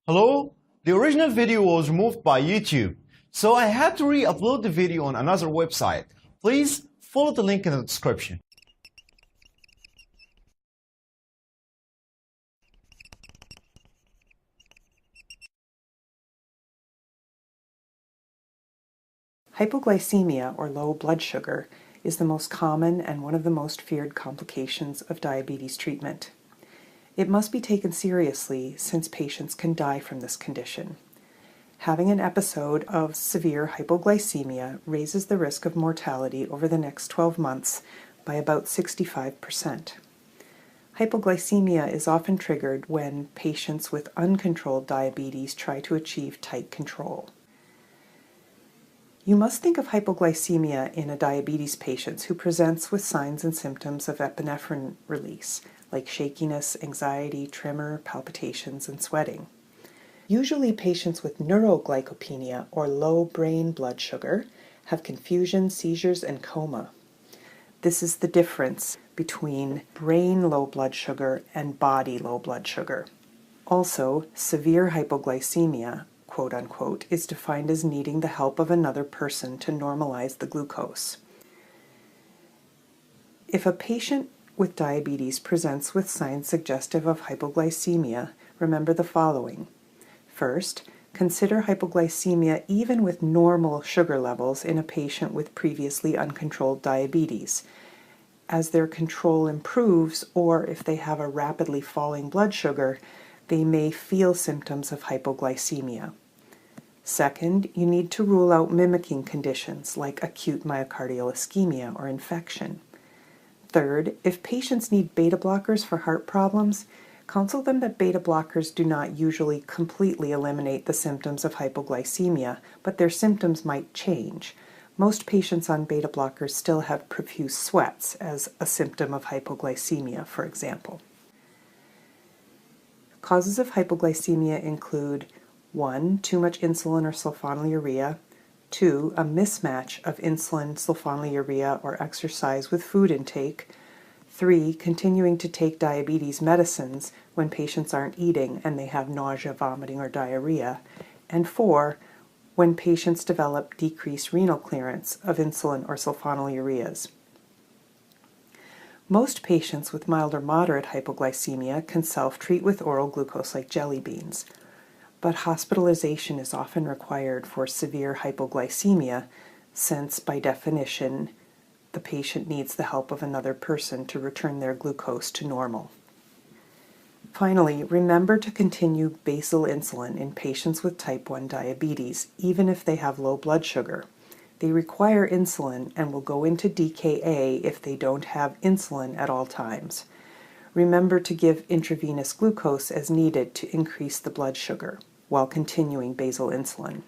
Hello? The original video was removed by YouTube, so I had to re-upload the video on another website. Please follow the link in the description. Hypoglycemia, or low blood sugar, is the most common and one of the most feared complications of diabetes treatment. It must be taken seriously since patients can die from this condition. Having an episode of severe hypoglycemia raises the risk of mortality over the next 12 months by about 65%. Hypoglycemia is often triggered when patients with uncontrolled diabetes try to achieve tight control. You must think of hypoglycemia in a diabetes patient who presents with signs and symptoms of epinephrine release, like shakiness, anxiety, tremor, palpitations, and sweating. Usually patients with neuroglycopenia, or low brain blood sugar, have confusion, seizures, and coma. This is the difference between brain low blood sugar and body low blood sugar. Also, severe hypoglycemia, quote unquote, is defined as needing the help of another person to normalize the glucose. If a patient with diabetes presents with signs suggestive of hypoglycemia, remember the following. First, consider hypoglycemia even with normal sugar levels in a patient with previously uncontrolled diabetes. As their control improves, or if they have a rapidly falling blood sugar, they may feel symptoms of hypoglycemia. Second, you need to rule out mimicking conditions like acute myocardial ischemia or infection. Third, if patients need beta blockers for heart problems, counsel them that beta blockers do not usually completely eliminate the symptoms of hypoglycemia, but their symptoms might change. Most patients on beta blockers still have profuse sweats as a symptom of hypoglycemia, for example. Causes of hypoglycemia include 1. Too much insulin or sulfonylurea. 2. A mismatch of insulin, sulfonylurea, or exercise with food intake. 3. Continuing to take diabetes medicines when patients aren't eating and they have nausea, vomiting, or diarrhea. And 4. When patients develop decreased renal clearance of insulin or sulfonylureas. Most patients with mild or moderate hypoglycemia can self-treat with oral glucose like jelly beans, but hospitalization is often required for severe hypoglycemia since, by definition, the patient needs the help of another person to return their glucose to normal. Finally, remember to continue basal insulin in patients with type 1 diabetes, even if they have low blood sugar. They require insulin and will go into DKA if they don't have insulin at all times. Remember to give intravenous glucose as needed to increase the blood sugar while continuing basal insulin.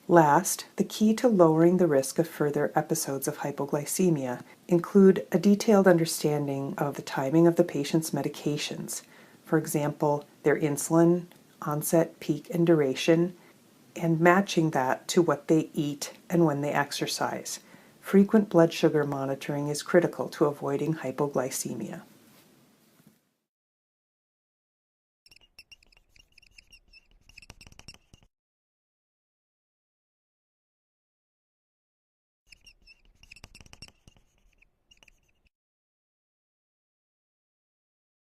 Last, the key to lowering the risk of further episodes of hypoglycemia include a detailed understanding of the timing of the patient's medications, for example, their insulin, onset, peak, and duration, and matching that to what they eat and when they exercise. Frequent blood sugar monitoring is critical to avoiding hypoglycemia.